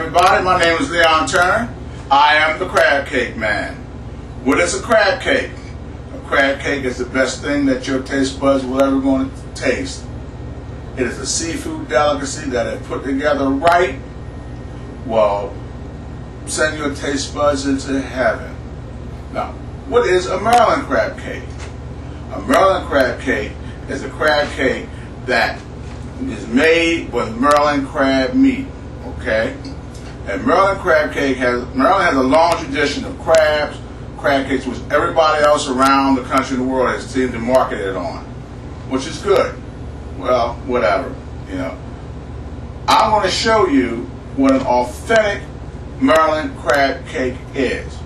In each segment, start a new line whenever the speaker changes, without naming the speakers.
everybody, my name is Leon Turner. I am the crab cake man. What is a crab cake? A crab cake is the best thing that your taste buds will ever want to taste. It is a seafood delicacy that if put together right, will send your taste buds into heaven. Now, what is a Maryland crab cake? A Maryland crab cake is a crab cake that is made with Maryland crab meat. Okay, and Maryland has a long tradition of crab cakes, which everybody else around the country and the world has seemed to market it on, which is good. Well, whatever, I'm going to show you what an authentic Maryland crab cake is.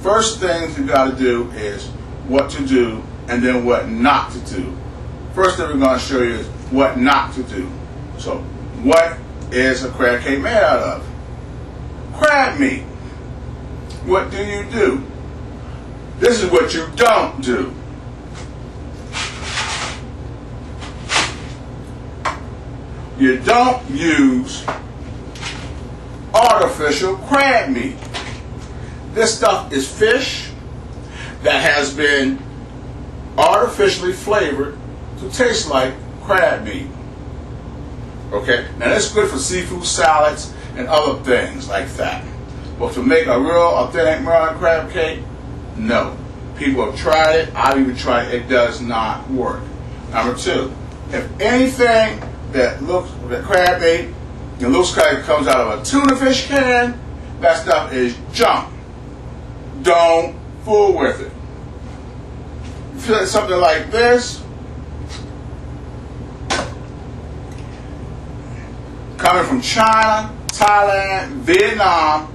First things you got to do is what to do, and then what not to do. First thing we're going to show you is what not to do. So, what is a crab cake made out of? Crab meat. What do you do? This is what you don't do. You don't use artificial crab meat. This stuff is fish that has been artificially flavored to taste like crab meat. Okay, now that's good for seafood salads and other things like that. But to make a real authentic Maryland crab cake, no. People have tried it. I've even tried it. It does not work. Number two, if anything that looks like crab meat and looks like it comes out of a tuna fish can, that stuff is junk. Don't fool with it. Feel like something like this, coming from China, Thailand, Vietnam,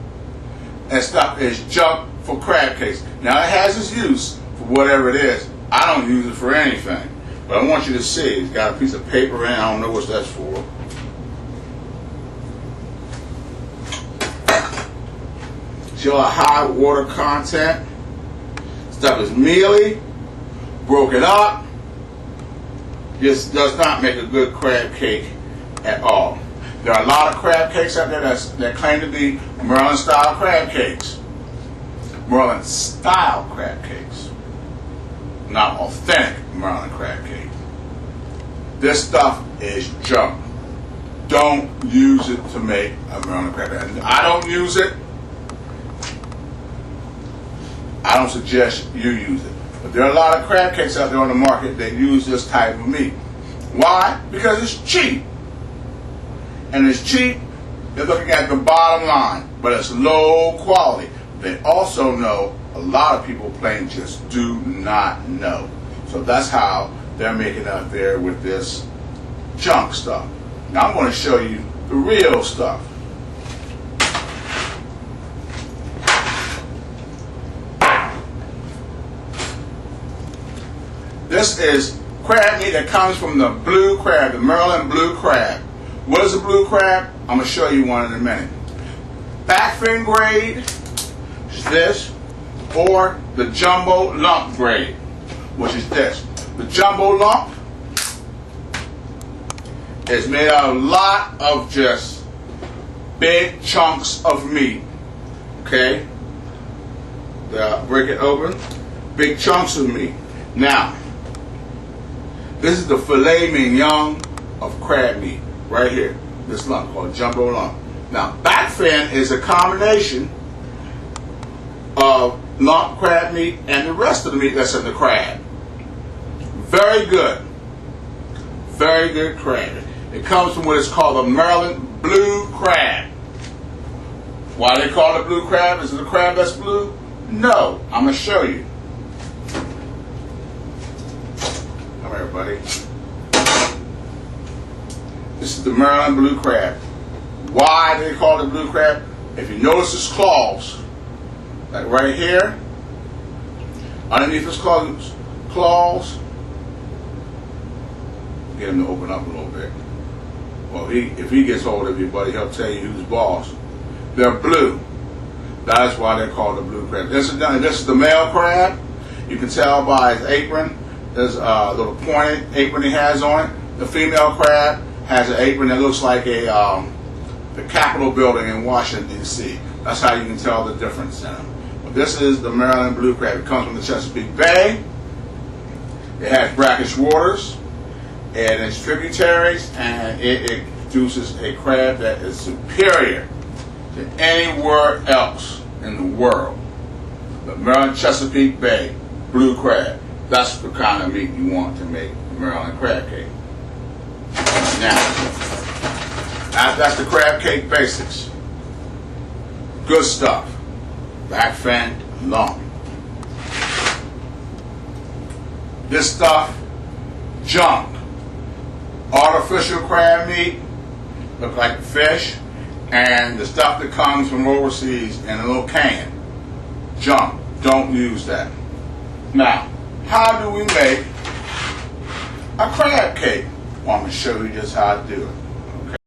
and stuff is junk for crab cakes. Now it has its use for whatever it is. I don't use it for anything, but I want you to see. It's got a piece of paper in. I don't know what that's for. Show a high water content. Stuff is mealy, broken up. Just does not make a good crab cake at all. There are a lot of crab cakes out there that claim to be Maryland style crab cakes. Maryland style crab cakes, not authentic Maryland crab cake. This stuff is junk. Don't use it to make a Maryland crab cake. I don't use it. I don't suggest you use it. But there are a lot of crab cakes out there on the market that use this type of meat. Why? Because it's cheap. And it's cheap, they're looking at the bottom line, but it's low quality. They also know a lot of people plain just do not know. So that's how they're making out there with this junk stuff. Now I'm going to show you the real stuff. This is crab meat that comes from the blue crab, the Maryland blue crab. What is a blue crab? I'm going to show you one in a minute. Back fin grade is this, or the jumbo lump grade, which is this. The jumbo lump is made out of a lot of just big chunks of meat. Okay? Break it open. Big chunks of meat. Now, this is the filet mignon of crab meat. Right here, this lump called jumbo lump. Now, back fin is a combination of lump crab meat and the rest of the meat that's in the crab. Very good. Very good crab. It comes from what is called the Maryland blue crab. Why they call it blue crab? Is it a crab that's blue? No. I'm going to show you. Come here, buddy. This is the Maryland blue crab. Why do they call it blue crab? If you notice its claws, like right here, underneath its claws, get him to open up a little bit. Well, if he gets hold of you, buddy, he'll tell you who's boss. They're blue. That is why they're called the blue crab. This is the male crab. You can tell by his apron. There's a little pointed apron he has on it. The female crab has an apron that looks like a the Capitol building in Washington, D.C. That's how you can tell the difference in them. But this is the Maryland blue crab. It comes from the Chesapeake Bay. It has brackish waters and its tributaries, and it produces a crab that is superior to anywhere else in the world. The Maryland Chesapeake Bay blue crab. That's the kind of meat you want to make the Maryland crab cake. Now, that's the crab cake basics. Good stuff. Back fin, lump. This stuff, junk. Artificial crab meat, look like fish, and the stuff that comes from overseas in a little can. Junk. Don't use that. Now, how do we make a crab cake? Well, I'm going to show you just how to do it.